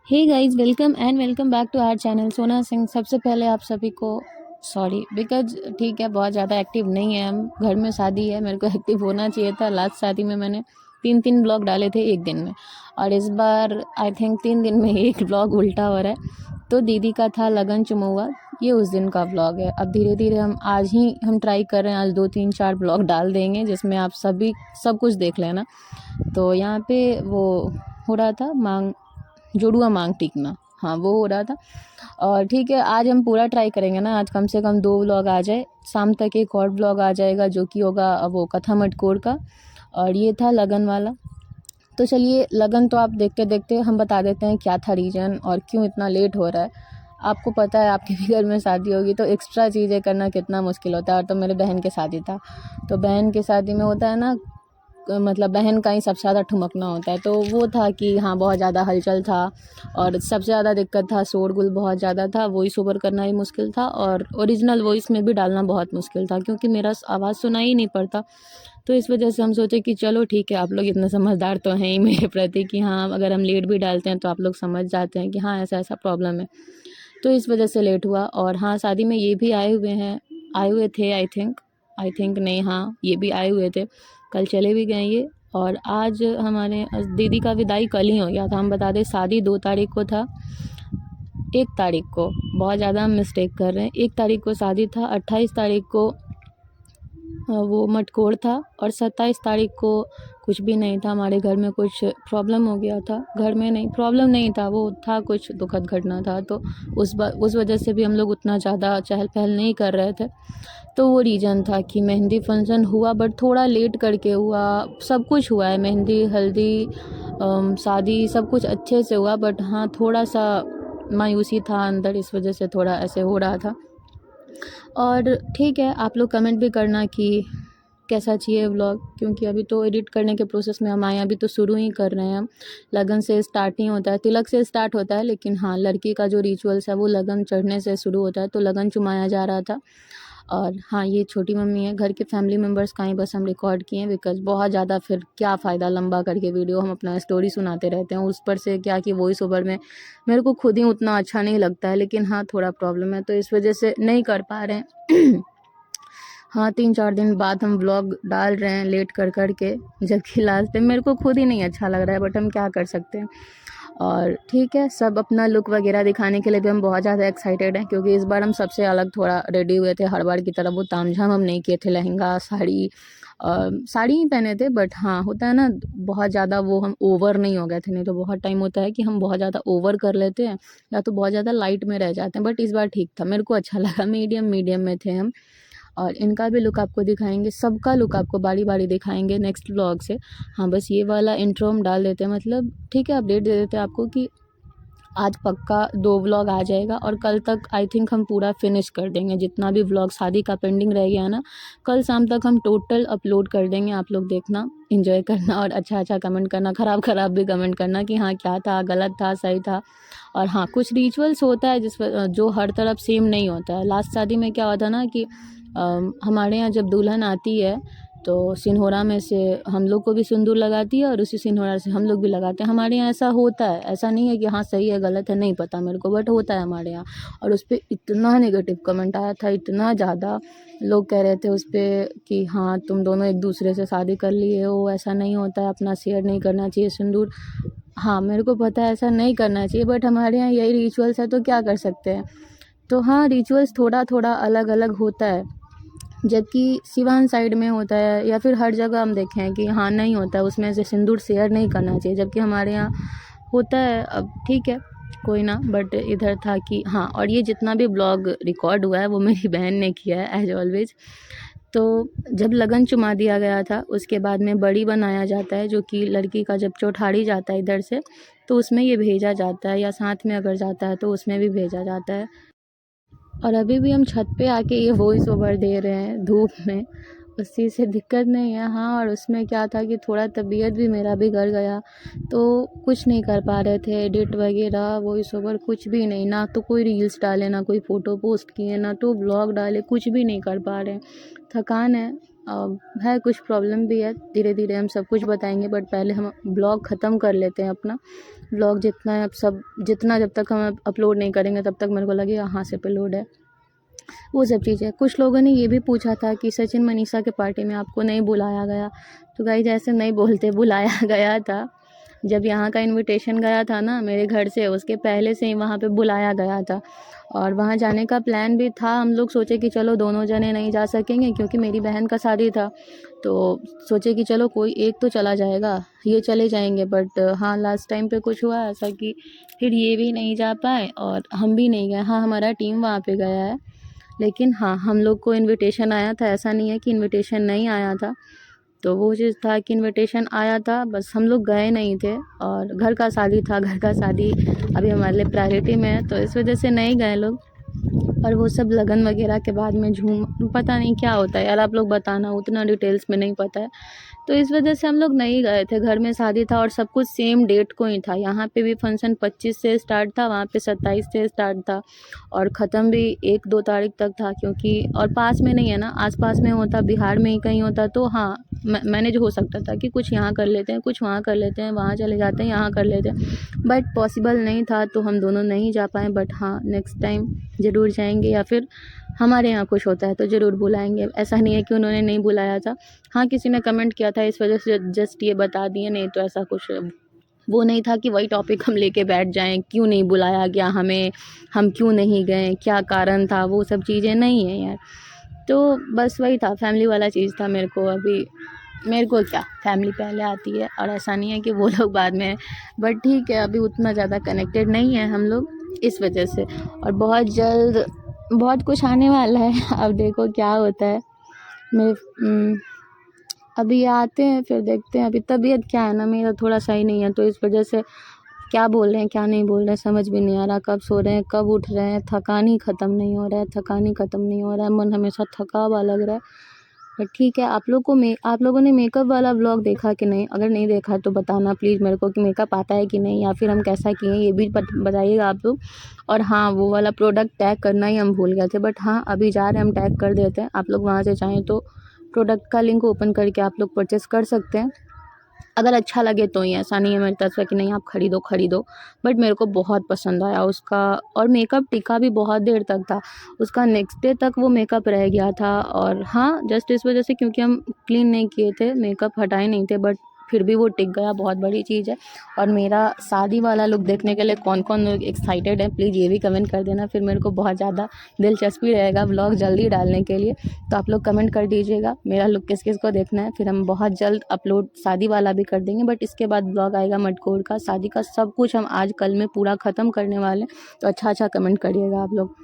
Hey guys, welcome back to our channel Sona Singh. सबसे पहले आप सभी को सॉरी बिकॉज ठीक है, बहुत ज़्यादा एक्टिव नहीं है हम। घर में शादी है, मेरे को एक्टिव होना चाहिए था। लास्ट शादी में मैंने 3 ब्लॉग डाले थे एक दिन में, और इस बार आई थिंक 3 दिन में एक ब्लॉग उल्टा हो रहा है। तो दीदी का था लगन चुमौआ, ये उस दिन का ब्लॉग है। अब धीरे धीरे हम ट्राई कर रहे हैं, आज 2 3 4 ब्लॉग डाल देंगे जिसमें आप सभी सब कुछ देख लेना। तो यहाँ पे वो हो रहा था जुड़ुआ मांग टीकना, हाँ वो हो रहा था। और ठीक है, आज हम पूरा ट्राई करेंगे ना। आज कम से कम 2 व्लॉग आ जाए, शाम तक एक और ब्लॉग आ जाएगा जो कि होगा वो कथा मटकोर का, और ये था लगन वाला। तो चलिए, लगन तो आप देखते देखते हम बता देते हैं क्या था रीज़न और क्यों इतना लेट हो रहा है। आपको पता है, आपके भी घर में शादी होगी तो एक्स्ट्रा चीज़ें करना कितना मुश्किल होता है। और तो मेरे बहन की शादी था, तो बहन की शादी में होता है ना, मतलब बहन का ही सबसे ज़्यादा ठुमकना होता है। तो वो था कि हाँ, बहुत ज़्यादा हलचल था, और सबसे ज़्यादा दिक्कत था शोरगुल बहुत ज़्यादा था। वॉइस ओवर करना ही मुश्किल था, और ओरिजिनल वॉइस में भी डालना बहुत मुश्किल था क्योंकि मेरा आवाज़ सुनाई ही नहीं पड़ता। तो इस वजह से हम सोचे कि चलो ठीक है, आप लोग इतने समझदार तो हैं ही मेरे प्रति कि हाँ, अगर हम लेट भी डालते हैं तो आप लोग समझ जाते हैं कि हाँ, ऐसा ऐसा प्रॉब्लम है। तो इस वजह से लेट हुआ। और हाँ, शादी में ये भी आए हुए थे आई थिंक नहीं, हाँ ये भी आए हुए थे। कल चले भी गए ये। और आज हमारे दीदी का विदाई कल ही हो गया था। हम बता दें, शादी 2 तारीख को था, 1 तारीख को, बहुत ज़्यादा हम मिस्टेक कर रहे हैं। 1 तारीख को शादी था, 28 तारीख को वो मटकोर था, और 27 तारीख को कुछ भी नहीं था। हमारे घर में कुछ प्रॉब्लम हो गया था। घर में नहीं, प्रॉब्लम नहीं था, वो था कुछ दुखद घटना था। तो उस वजह से भी हम लोग उतना ज़्यादा चहल पहल नहीं कर रहे थे। तो वो रीज़न था कि मेहंदी फंक्शन हुआ बट थोड़ा लेट करके हुआ। सब कुछ हुआ है, मेहंदी, हल्दी, शादी, सब कुछ अच्छे से हुआ, बट हाँ थोड़ा सा मायूसी था अंदर, इस वजह से थोड़ा ऐसे हो रहा था। और ठीक है, आप लोग कमेंट भी करना कि कैसा चाहिए व्लॉग, क्योंकि अभी तो एडिट करने के प्रोसेस में हम आए हैं, अभी तो शुरू ही कर रहे हैं हम। लगन से स्टार्ट नहीं होता है, तिलक से स्टार्ट होता है, लेकिन हाँ, लड़की का जो रिचुअल्स है वो लगन चढ़ने से शुरू होता है। तो लगन चुमाया जा रहा था। और हाँ, ये छोटी मम्मी है, घर के फैमिली मेम्बर्स का ही बस हम रिकॉर्ड किए हैं, बिकॉज़ बहुत ज़्यादा फिर क्या फ़ायदा लंबा करके वीडियो, हम अपना स्टोरी सुनाते रहते हैं। उस पर से क्या कि वॉइस ओवर में मेरे को खुद ही उतना अच्छा नहीं लगता है, लेकिन हाँ थोड़ा प्रॉब्लम है तो इस वजह से नहीं कर पा रहे हैं। हाँ, 3 4 दिन बाद हम व्लॉग डाल रहे हैं लेट कर के, जबकि लास्ट टाइम मेरे को खुद ही नहीं अच्छा लग रहा है, बट हम क्या कर सकते हैं। और ठीक है, सब अपना लुक वगैरह दिखाने के लिए भी हम बहुत ज़्यादा एक्साइटेड हैं, क्योंकि इस बार हम सबसे अलग थोड़ा रेडी हुए थे। हर बार की तरह वो तामझाम हम नहीं किए थे, लहंगा साड़ी, साड़ी ही पहने थे। बट हाँ, होता है ना, बहुत ज़्यादा वो हम ओवर नहीं हो गए थे। नहीं तो बहुत टाइम होता है कि हम बहुत ज़्यादा ओवर कर लेते हैं, या तो बहुत ज़्यादा लाइट में रह जाते हैं। बट इस बार ठीक था, मेरे को अच्छा लगा, मीडियम मीडियम में थे हम। और इनका भी लुक आपको दिखाएंगे, सबका लुक आपको बारी बारी दिखाएंगे नेक्स्ट व्लॉग से। हाँ, बस ये वाला इंट्रो हम डाल देते हैं, मतलब ठीक है, अपडेट दे देते हैं आपको कि आज पक्का 2 व्लॉग आ जाएगा, और कल तक आई थिंक हम पूरा फिनिश कर देंगे जितना भी व्लॉग शादी का पेंडिंग रह गया ना। कल शाम तक हम टोटल अपलोड कर देंगे। आप लोग देखना, एंजॉय करना, और अच्छा अच्छा कमेंट करना, ख़राब ख़राब भी कमेंट करना कि हाँ क्या था, गलत था, सही था। और हाँ, कुछ रिचुअल्स होता है जो हर तरफ सेम नहीं होता है। लास्ट शादी में क्या हुआ था ना कि हमारे यहाँ जब दुल्हन आती है तो सिंदूरा में से हम लोग को भी सिंदूर लगाती है, और उसी सिंदूरा से हम लोग भी लगाते हैं। हमारे यहाँ ऐसा होता है, ऐसा नहीं है कि हाँ सही है गलत है नहीं पता मेरे को, बट होता है हमारे यहाँ। और उस पर इतना नेगेटिव कमेंट आया था, इतना ज़्यादा लोग कह रहे थे उस पर कि हाँ तुम दोनों एक दूसरे से शादी कर लिए हो, ऐसा नहीं होता है, अपना शेयर नहीं करना चाहिए सिंदूर। हाँ, मेरे को पता है ऐसा नहीं करना चाहिए, बट हमारे यहाँ यही रिचुअल्स है तो क्या कर सकते हैं। तो हाँ, रिचुअल्स थोड़ा थोड़ा अलग अलग होता है, जबकि सिवान साइड में होता है, या फिर हर जगह हम देखें हैं कि हाँ नहीं होता है, उसमें से सिंदूर शेयर नहीं करना चाहिए, जबकि हमारे यहाँ होता है। अब ठीक है, कोई ना, बट इधर था कि हाँ। और ये जितना भी ब्लॉग रिकॉर्ड हुआ है वो मेरी बहन ने किया है एज ऑलवेज। तो जब लगन चुमा दिया गया था, उसके बाद में बड़ी बनाया जाता है, जो कि लड़की का जब चौठारी जाता है इधर से, तो उसमें ये भेजा जाता है, या साथ में अगर जाता है तो उसमें भी भेजा जाता है। और अभी भी हम छत पे आके ये वॉइस ओवर दे रहे हैं धूप में, उस चीज़ से दिक्कत नहीं है। हाँ, और उसमें क्या था कि थोड़ा तबीयत भी मेरा बिगड़ गया, तो कुछ नहीं कर पा रहे थे, एडिट वगैरह वॉइस ओवर कुछ भी नहीं, ना तो कोई रील्स डाले, ना कोई फ़ोटो पोस्ट किए, ना तो ब्लॉग डाले, कुछ भी नहीं कर पा रहे। थकान है, है कुछ प्रॉब्लम भी है, धीरे धीरे हम सब कुछ बताएंगे, बट पहले हम ब्लॉग ख़त्म कर लेते हैं अपना। ब्लॉग जितना है अब सब जितना जब तक हम अपलोड नहीं करेंगे तब तक मेरे को लगेगा हाँ से पे लोड है, वो सब चीज़ें। कुछ लोगों ने ये भी पूछा था कि सचिन मनीषा के पार्टी में आपको नहीं बुलाया गया, तो गाइस ऐसे नहीं बोलते, बुलाया गया था। जब यहाँ का इनविटेशन गया था ना मेरे घर से, उसके पहले से ही वहाँ पे बुलाया गया था और वहाँ जाने का प्लान भी था। हम लोग सोचे कि चलो दोनों जने नहीं जा सकेंगे क्योंकि मेरी बहन का शादी था, तो सोचे कि चलो कोई एक तो चला जाएगा, ये चले जाएंगे। बट हाँ लास्ट टाइम पे कुछ हुआ ऐसा कि फिर ये भी नहीं जा पाए और हम भी नहीं गए। हाँ हमारा टीम वहाँ पे गया है, लेकिन हाँ हम लोग को इनविटेशन आया था, ऐसा नहीं है कि इनविटेशन नहीं आया था। तो वो चीज़ था कि इनविटेशन आया था, बस हम लोग गए नहीं थे और घर का शादी था, घर का शादी अभी हमारे लिए प्रायोरिटी में है, तो इस वजह से नहीं गए लोग। और वो सब लगन वगैरह के बाद में पता नहीं क्या होता है यार, आप लोग बताना, उतना डिटेल्स में नहीं पता है। तो इस वजह से हम लोग नहीं गए थे। घर में शादी था और सब कुछ सेम डेट को ही था। यहाँ पे भी फंक्शन 25 से स्टार्ट था, वहाँ पे 27 से स्टार्ट था और ख़त्म भी 1-2 तारीख तक था। क्योंकि और पास में नहीं है ना, आसपास में होता, बिहार में ही कहीं होता तो हाँ मैनेज हो सकता था कि कुछ यहाँ कर लेते हैं, कुछ वहाँ कर लेते हैं, वहाँ चले जाते हैं, यहाँ कर लेते हैं, बट पॉसिबल नहीं था तो हम दोनों नहीं जा पाए। बट हाँ नेक्स्ट टाइम ज़रूर जाएंगे, या फिर हमारे यहाँ कुछ होता है तो ज़रूर बुलाएंगे। ऐसा नहीं है कि उन्होंने नहीं बुलाया था। हाँ किसी ने कमेंट किया था, इस वजह से जस्ट ये बता दिए, नहीं तो ऐसा कुछ वो नहीं था कि वही टॉपिक हम लेके बैठ जाएं, क्यों नहीं बुलाया गया हमें, हम क्यों नहीं गए, क्या कारण था, वो सब चीज़ें नहीं है यार। तो बस वही था, फैमिली वाला चीज़ था। मेरे को क्या, फैमिली पहले आती है और ऐसा नहीं है कि वो लोग बाद में, बट ठीक है अभी उतना ज़्यादा कनेक्टेड नहीं है हम लोग इस वजह से। और बहुत जल्द बहुत कुछ आने वाला है, अब देखो क्या होता है। मैं अभी आते हैं फिर देखते हैं। अभी तबीयत क्या है ना, मेरा थोड़ा सही नहीं है, तो इस वजह से क्या बोल रहे हैं क्या नहीं बोल रहे हैं समझ भी नहीं आ रहा। कब सो रहे हैं कब उठ रहे हैं, थकान ही ख़त्म नहीं हो रहा है, थकान ही ख़त्म नहीं हो रहा है, मन हमेशा थका हुआ लग रहा है। बट ठीक है, आप लोगों ने मेकअप वाला व्लॉग देखा कि नहीं? अगर नहीं देखा तो बताना प्लीज़ मेरे को कि मेकअप आता है कि नहीं, या फिर हम कैसा किए ये भी बताइएगा आप लोग। और हाँ वो वाला प्रोडक्ट टैग करना ही हम भूल गए थे, बट हाँ अभी जा रहे हैं हम, टैग कर देते हैं। आप लोग वहाँ से चाहें तो प्रोडक्ट का लिंक ओपन करके आप लोग परचेस कर सकते हैं, अगर अच्छा लगे तो ही। ऐसा नहीं है मेरी तरफ से कि नहीं आप खरीदो, बट मेरे को बहुत पसंद आया उसका। और मेकअप टिका भी बहुत देर तक था, उसका नेक्स्ट डे तक वो मेकअप रह गया था। और हाँ जस्ट इस वजह से क्योंकि हम क्लीन नहीं किए थे, मेकअप हटाए नहीं थे, बट फिर भी वो टिक गया, बहुत बड़ी चीज़ है। और मेरा शादी वाला लुक देखने के लिए कौन कौन लोग एक्साइटेड है प्लीज़ ये भी कमेंट कर देना, फिर मेरे को बहुत ज़्यादा दिलचस्पी रहेगा व्लॉग जल्दी डालने के लिए। तो आप लोग कमेंट कर दीजिएगा मेरा लुक किस किस को देखना है, फिर हम बहुत जल्द अपलोड शादी वाला भी कर देंगे। बट इसके बाद ब्लॉग आएगा मटकोर का, शादी का, सब कुछ हम आज कल में पूरा ख़त्म करने वाले हैं। तो अच्छा कमेंट करिएगा आप लोग।